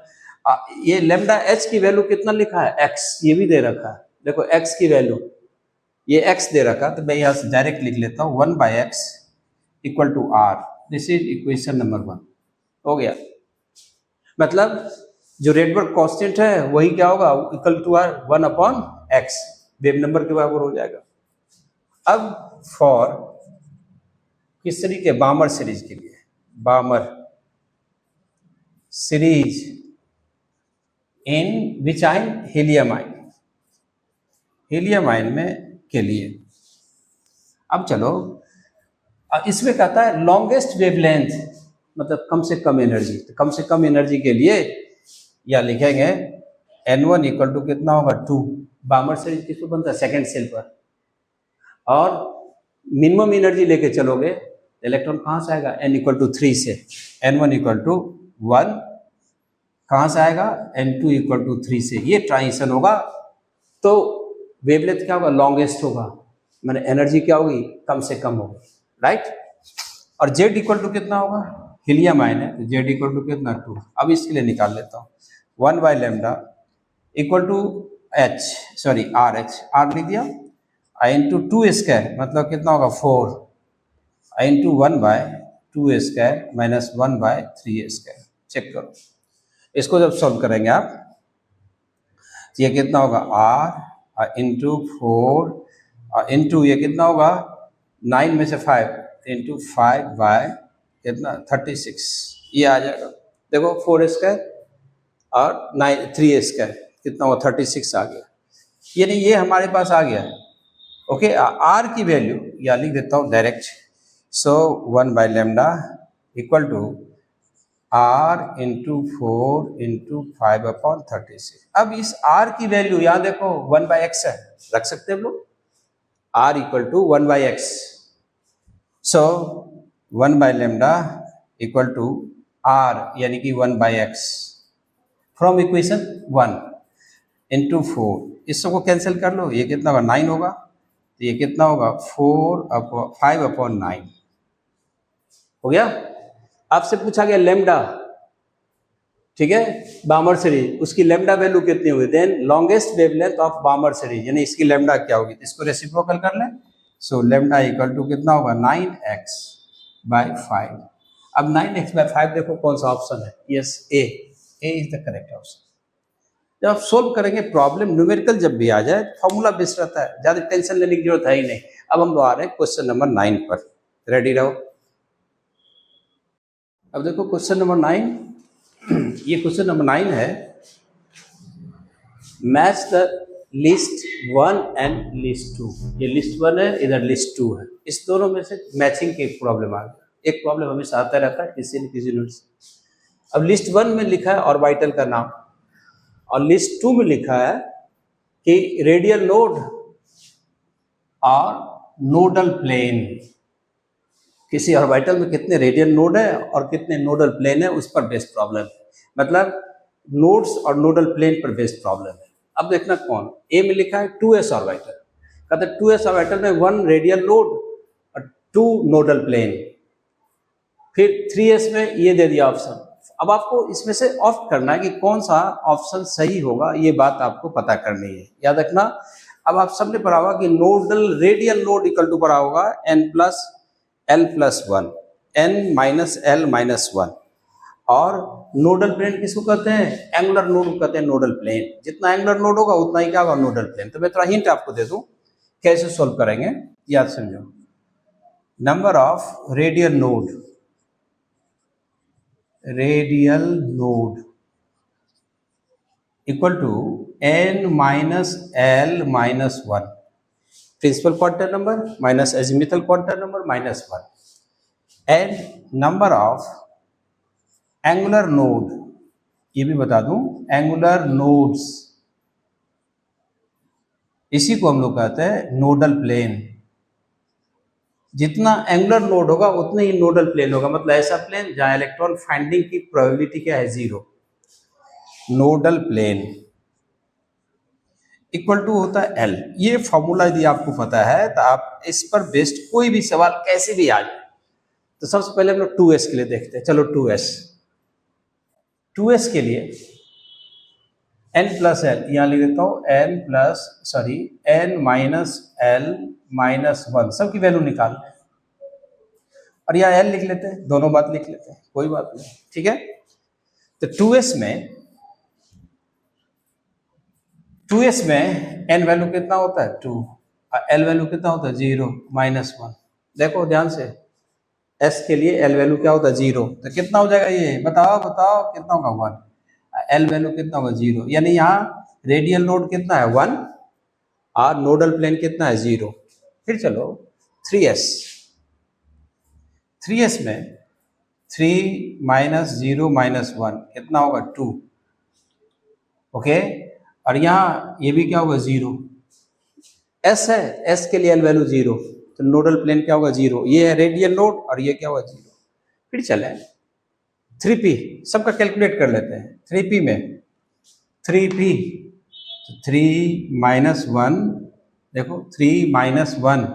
ये λh की वैल्यू कितना लिखा है? x, ये भी दे रखा है। देखो x की वैल्यू, ये x दे रखा, तो मैं यहाँ से डायरेक्ट लिख लेता हूँ 1/x equal to R। This is equation number 1। हो गया। मतलब जो रेडबर्ग कांस्टेंट है वही क्या होगा? Equal to R 1/x, wave number के बराबर हो जाएगा। अब फॉर किस सीरीज के? बामर सीरीज के लिए। बामर सीरीज इन विच आइन? हीलियम आइन। हीलियम आइन में के लिए। अब चलो, इसमें कहता है लॉन्गेस्ट वेवलेंथ, मतलब कम से कम एनर्जी। तो कम से कम एनर्जी के लिए या लिखेंगे N1 इक्वल टू कितना होगा? 2। बामर सीरीज किसको बनता है? सेकेंड सेल पर। और मिनिमम एनर्जी लेके चलोगे, इलेक्ट्रॉन कहाँ से आएगा? N इक्वल टू 3 से। N1 इक्वल टू 1 कहाँ से आएगा? N2 इक्वल टू 3 से। ये ट्रांजिशन होगा तो वेवलेंथ क्या होगा? लॉन्गेस्ट होगा, मैंने एनर्जी क्या होगी? कम से कम होगी, राइट? और Z इक्वल टू कितना होगा? हीलियम आयन है तो Z इक्वल टू कितना? 2। अब इसके लिए निकाल लेता हूँ 1/λ इक्वल टू RH R लिख दिया, इंटू 2 स्क्वायर मतलब कितना होगा? 4 into 1/2 square minus 1/3 square. Check करो इसको, जब सॉल्व करेंगे आप, ये कितना होगा? R इंटू 4 इंटू ये कितना होगा? 9 में से 5 इंटू 5 कितना? 36। ये आ जाएगा। देखो 4 स्क्वायर और 3 स्क्वायर कितना होगा? 36 आ गया। यानी ये हमारे पास आ गया। ओके, R की वैल्यू या लिख देता हूँ direct. So 1/λ equal to R into 4 into 5/36। अब इस R की वैल्यू यहाँ देखो 1/x है, रख सकते हैं हम लोग। R equal to 1/x। So 1/λ equal to R यानी कि 1/x फ्रॉम इक्वेशन 1 इंटू 4। इस सबको कैंसिल कर लो, ये कितना होगा? 9 होगा। तो ये कितना होगा? 5/9 हो गया। आपसे पूछा गया लैम्डा, ठीक है, बामर सीरीज, उसकी लैम्डा वैल्यू कितनी हुई? Then longest wavelength of Balmer series, यानी इसकी लैम्डा क्या होगी? इसको रेसिप्रोकल कर लें। सो लैम्डा इक्वल टू कितना होगा? 9x/5। अब 9x/5 देखो कौन सा ऑप्शन है? Yes, A is the correct option. जब आप सोल्व करेंगे प्रॉब्लम, न्यूमेरिकल जब भी आ जाए फॉर्मूला बेस्ड रहता है, ज्यादा टेंशन लेने की जरूरत है ही नहीं। अब हम लोग आ रहे हैं क्वेश्चन नंबर 9 पर। रेडी रहो। अब देखो क्वेश्चन नंबर 9, ये क्वेश्चन नंबर 9 है। Match the list 1 and list 2। ये लिस्ट 1 है, इधर लिस्ट 2 है। इस दोनों में से मैचिंग की प्रॉब्लम आ गई। एक प्रॉब्लम हमेशा आता रहता है किसी न किसी यूनिट से। अब लिस्ट 1 में लिखा है ऑर्बिटल का नाम, और लिस्ट 2 में लिखा है कि रेडियल नोड और नोडल प्लेन। किसी ऑर्बिटल में कितने रेडियल नोड है और कितने नोडल प्लेन है, उस पर बेस्ड प्रॉब्लम है। मतलब नोड्स और नोडल प्लेन पर बेस्ड प्रॉब्लम है। अब देखना कौन। ए में लिखा है 2s ऑर्बिटल, कहते हैं 2s ऑर्बिटल में 1 रेडियल नोड और 2 नोडल प्लेन। फिर 3s में ये दे दिया ऑप्शन। अब आपको इसमें से ऑप्ट करना है कि कौन सा ऑप्शन सही होगा, ये बात आपको पता करनी है। याद रखना, अब आप सबने पढ़ा होगा कि nodal radial node equal to पढ़ा होगा n plus l plus 1, n minus l minus 1। और नोडल प्लेन किसको कहते हैं? एंगुलर नोड को कहते हैं नोडल प्लेन। जितना एंगुलर नोड होगा उतना ही क्या होगा? Nodal plane. तो मैं थोड़ा हिंट आपको दे दूं कैसे सोल्व करेंगे, याद समझो। Number of radial node equal to n minus l minus 1। Principal quantum number minus azimuthal quantum number minus 1, and number of angular node, ये भी बता दूं, एंगुलर नोड्स, इसी को हम लोग कहते हैं नोडल प्लेन। जितना एंगुलर नोड होगा उतने ही नोडल प्लेन होगा। मतलब ऐसा प्लेन जहां इलेक्ट्रॉन फाइंडिंग की प्रोबेबिलिटी क्या है? 0। नोडल प्लेन इक्वल टू होता है L। ये फॉर्मूला यदि आपको पता है तो आप इस पर बेस्ड कोई भी सवाल कैसे भी आ जाए। तो सबसे पहले हम लोग 2s के लिए देखते हैं। चलो 2s के लिए n प्लस एल, यहाँ लिख देता हूँ n माइनस l माइनस 1, सबकी वैल्यू निकाल लें। और यहाँ l लिख लेते हैं, दोनों बात लिख लेते हैं, कोई बात नहीं, ठीक है। तो 2s में n वैल्यू कितना होता है? 2, और l वैल्यू कितना होता है? 0 माइनस 1। देखो ध्यान से, s के लिए l वैल्यू क्या होता है? 0। तो कितना हो जाएगा ये? बताओ कितना होगा? 1। l वैल्यू कितना होगा? 0। यानी यहाँ रेडियल नोड कितना है? 1, और नोडल प्लेन कितना है? 0। फिर चलो 3s में 3 माइनस 0 माइनस 1 कितना होगा? 2। ओके, और यहाँ ये भी क्या होगा? 0। s है, s के लिए l वैल्यू 0, तो नोडल प्लेन क्या होगा? 0। ये है रेडियल नोड और ये क्या होगा? 0। फिर चले 3p, सबका कैलकुलेट कर लेते हैं। 3p में 3p, तो 3 माइनस 1, देखो 3 माइनस 1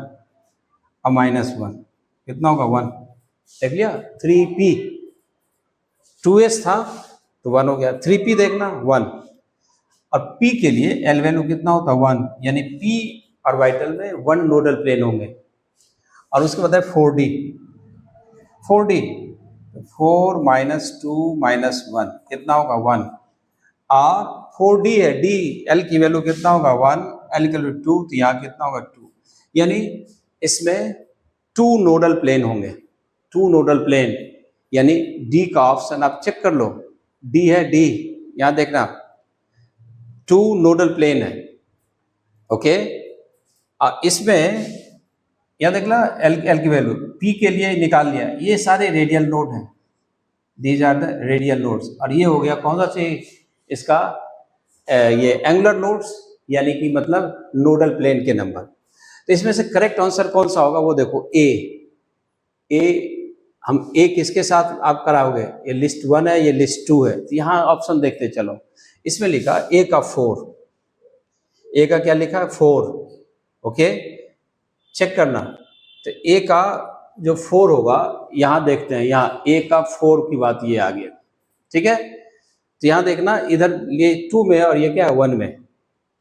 और माइनस 1 कितना होगा? 1। देख लिया, 3p 2s था तो 1 हो गया। 3p देखना 1, और p के लिए l वैल्यू कितना होता है? 1। यानी p ऑर्बिटल में 1 नोडल प्लेन होंगे। और उसके बाद है 4d 4 माइनस 2 माइनस 1 कितना होगा? 1। और 4d है, d l की वैल्यू कितना होगा? 1, l की वैल्यू 2, तो यहाँ कितना होगा? 2। यानी इसमें 2 नोडल प्लेन होंगे, 2 नोडल प्लेन। यानी d का ऑप्शन आप चेक कर लो, d है, d यहाँ देखना 2 नोडल प्लेन है। ओके, और इसमें यहाँ देख ला l की वैल्यू p के लिए निकाल लिया। ये सारे रेडियल नोड हैं, these are the radial nodes. और ये हो गया कौन सा चीज? इसका ये एंगुलर नोड्स, यानी कि मतलब नोडल प्लेन के नंबर। तो इसमें से करेक्ट आंसर कौन सा होगा? वो देखो ए। हम ए किसके साथ आप कराओगे? ये लिस्ट 1 है, ये लिस्ट 2 है। तो यहाँ ऑप्शन देखते चलो। इसमें लिखा ए का 4, ए का क्या लिखा है? 4। ओके, चेक करना। तो ए का जो 4 होगा, यहाँ देखते हैं, यहाँ ए का 4 की बात ये आ गया, ठीक है। तो यहाँ देखना, इधर ये 2 में और ये क्या है? 1 में।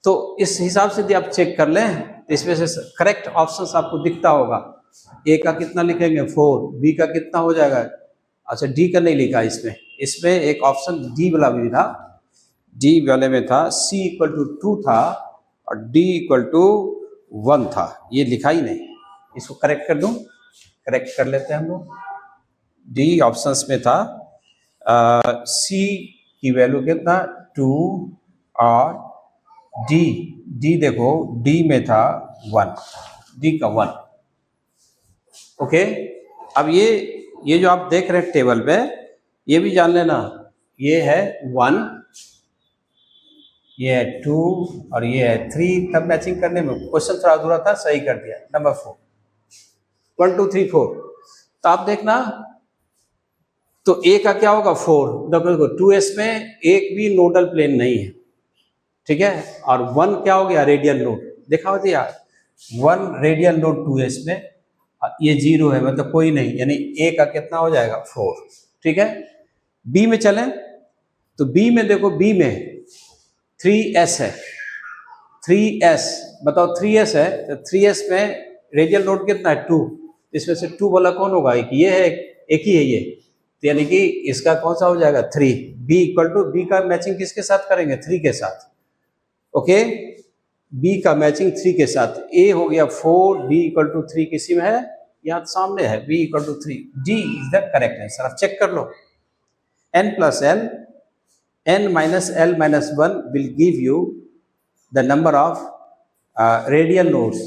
तो इस हिसाब से यदि आप चेक कर लें तो इसमें से करेक्ट ऑप्शन आपको दिखता होगा। ए का कितना लिखेंगे? 4। बी का कितना हो जाएगा? अच्छा, डी का नहीं लिखा इसमें एक ऑप्शन डी वाला भी था, डी वाले में था c इक्वल टू 2 था और d इक्वल टू 1 था, ये लिखा ही नहीं। इसको करेक्ट कर दूं, करेक्ट कर लेते हैं हम लोग। डी ऑप्शंस में था सी की वैल्यू कितना 2 और डी देखो डी में था 1, डी का 1। ओके, अब ये जो आप देख रहे हैं टेबल पे, ये भी जान लेना, ये है 1, ये है 2 और ये है 3। तब मैचिंग करने में क्वेश्चन थोड़ा अधूरा था, सही कर दिया। नंबर 4, 1 2 3 4। तो आप देखना, तो ए का क्या होगा 4। देखो 2s में एक भी नोडल प्लेन नहीं है, ठीक है। और 1 क्या हो गया रेडियल नोड, देखा होती यार 1 रेडियल नोड 2s में, ये 0 है मतलब कोई नहीं, यानी ए का कितना हो जाएगा 4, ठीक है। बी में चलें तो बी में देखो, बी में 3s है, 3s बताओ 3s है, तो 3s में रेडियल नोड कितना है 2, इसमें से 2 वाला कौन होगा, एक ये है, एक ही है ये, तो यानी कि इसका कौन सा हो जाएगा 3। बी इक्वल टू, बी का मैचिंग किसके साथ करेंगे 3 के साथ, ओके। बी का मैचिंग 3 के साथ, ए हो गया 4, बी इक्वल टू 3 किसी में है, यहाँ सामने है, B equal to 3, D is the correct answer. आप चेक कर लो, n plus l, n minus l minus 1 will give you the number of radial nodes,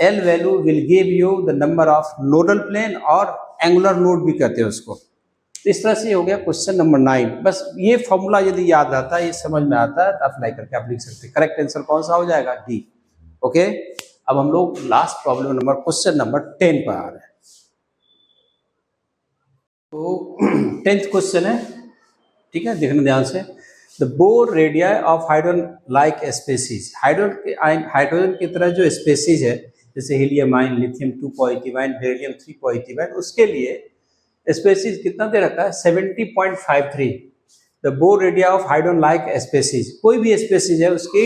l value will give you the number of nodal plane, और angular node भी कहते हैं उसको। तो इस तरह से हो गया क्वेश्चन नंबर 9। बस ये फॉर्मूला यदि याद आता है, ये समझ में आता है, तो अप्लाई करके आप लिख सकते हैं। करेक्ट आंसर कौन सा हो जाएगा, डी, ओके। अब हम लोग last problem number, question number 10 पर आ रहे हैं। तो 10th क्वेश्चन है, ठीक है, देखना ध्यान से। The bore radii of hydrogen like species, hydrogen की तरह जो स्पेसीज है, जैसे helium ion, lithium 2 positive ion, beryllium 3 positive ion, उसके लिए स्पेसीज कितना दे रखा है 70.53। The bore radio of hydrogen like species, कोई भी स्पेसीज है उसकी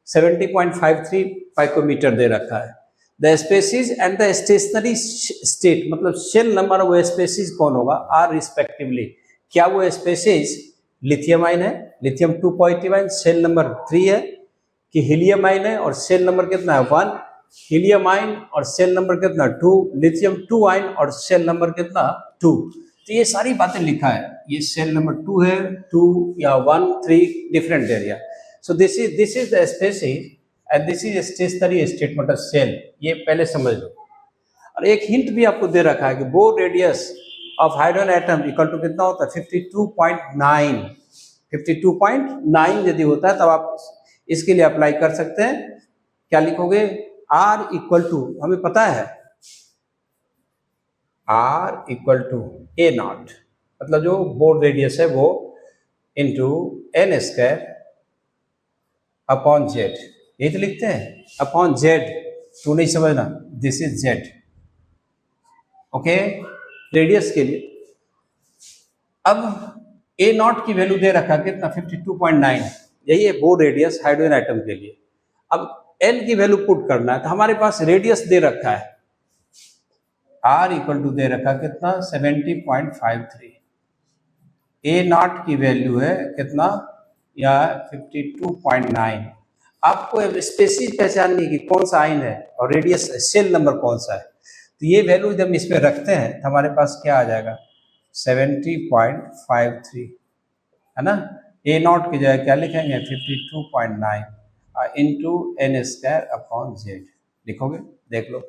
70.53 पाइकोमीटर दे रखा है। The species and the stationary state, मतलब शेल नंबर वो स्पेसीज कौन होगा, आर रिस्पेक्टिवली। क्या वो स्पेसीज लिथियम आयन है, lithium 2 positive ion, shell number 3 है, कि हीलियम आयन है और सेल नंबर कितना है 1, हीलियम आयन और सेल नंबर कितना 2, लिथियम 2 आयन और सेल नंबर कितना 2। तो ये सारी बातें लिखा है, ये सेल नंबर 2 है, 2 या 1 3 different area. So this is the species and this is stationary state, मतलब सेल, ये पहले समझ लो। और एक हिंट भी आपको दे रखा है कि Bohr radius of hydrogen atom equal to कितना होता है 52.9, 52.9 यदि होता है तब आप इसके लिए अप्लाई कर सकते हैं। क्या लिखोगे, आर इक्वल टू, हमें पता है r equal to a naught, मतलब जो बोर रेडियस है वो into n square upon Z, यही तो लिखते हैं अपॉन जेड। तू नहीं समझना, this is Z, okay, radius के लिए। अब ए नॉट की वैल्यू दे रखा कितना 52.9, यही है बोर रेडियस हाइड्रोजन एटम के लिए। अब एन की वैल्यू पुट करना है, तो हमारे पास रेडियस दे रखा है आर इक्वल टू दे रखा कितना 70.53, ए नॉट की वैल्यू है कितना या 52.9। आपको स्पेसीज पहचाननी कि कौन सा आयन है और रेडियस सेल नंबर कौन सा है, तो ये वैल्यू जब इसमें रखते हैं तो हमारे पास क्या आ जाएगा 70.53, है ना। ए नॉट की जगह क्या लिखेंगे 52.9 into n square upon Z लिखोगे, देख लो।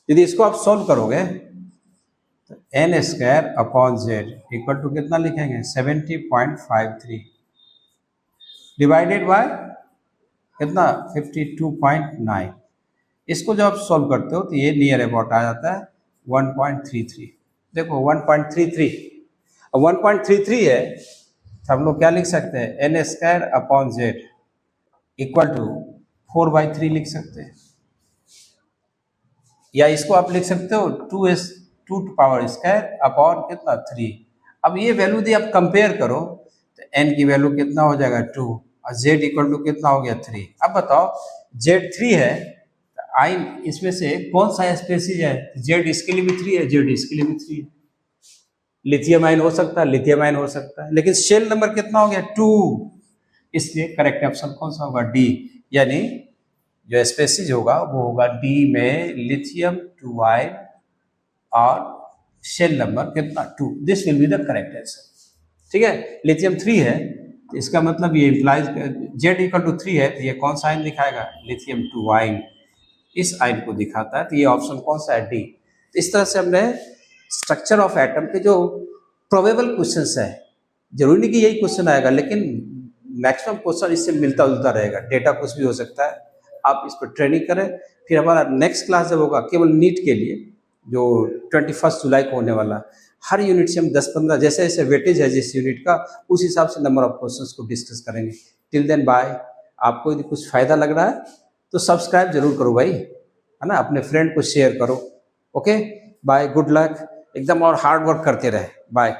यदि इसको आप सॉल्व करोगे तो n square upon Z equal to कितना लिखेंगे 70.53 डिवाइडेड बाय कितना 52.9। इसको जब आप सॉल्व करते हो तो ये नियर अबाउट आ जाता है 1.33। देखो 1.33, 1.33 है तो हम लोग क्या लिख सकते हैं n square upon Z equal to 4/3 लिख सकते हैं, या इसको आप लिख सकते हो 2 टू पावर स्क्वायर अपॉन कितना 3। अब ये वैल्यू यदि आप कंपेयर करो तो n की वैल्यू कितना हो जाएगा 2 और z इक्वल टू कितना हो गया 3। अब बताओ z 3 है तो आई इसमें से कौन सा स्पेसीज है, z इसके लिए भी 3 है, z इसके लिए भी 3 है। लिथियम आयन हो सकता है, लिथियम आयन हो सकता है, लेकिन शेल नंबर कितना हो गया 2, इसलिए करेक्ट ऑप्शन कौन सा होगा डी, यानी जो स्पेसीज होगा वो होगा डी में लिथियम 2 आयन और शेल नंबर कितना 2। This will be the correct answer. ठीक है। लिथियम 3 है, तो इसका मतलब ये इम्प्लाइज Z=3 है, तो ये कौन सा आयन दिखाएगा? लिथियम 2 आयन, इस आयन को दिखाता है। तो ये ऑप्शन कौन सा है? डी। इस तरह से हमने स्ट्रक्चर ऑफ एटम के जो प्रोबेबल क्वेश्चंस है, जरूरी नहीं कि यही क्वेश्चन आएगा, लेकिन मैक्सिमम क्वेश्चन इससे मिलता जुलता रहेगा, डेटा कुछ भी हो सकता है। आप इस पर ट्रेनिंग करें। फिर हमारा नेक्स्ट क्लास जब होगा केवल नीट के लिए, जो 21 जुलाई को होने वाला, हर यूनिट से हम 10-15 जैसे जैसे वेटेज है जिस यूनिट का, उस हिसाब से नंबर ऑफ क्वेश्चंस को डिस्कस करेंगे। Till then bye. आपको यदि कुछ फ़ायदा लग रहा है तो सब्सक्राइब जरूर करो भाई, है ना, अपने फ्रेंड को शेयर करो। ओके बाय, गुड लक, एकदम और हार्ड वर्क करते रहे। बाय।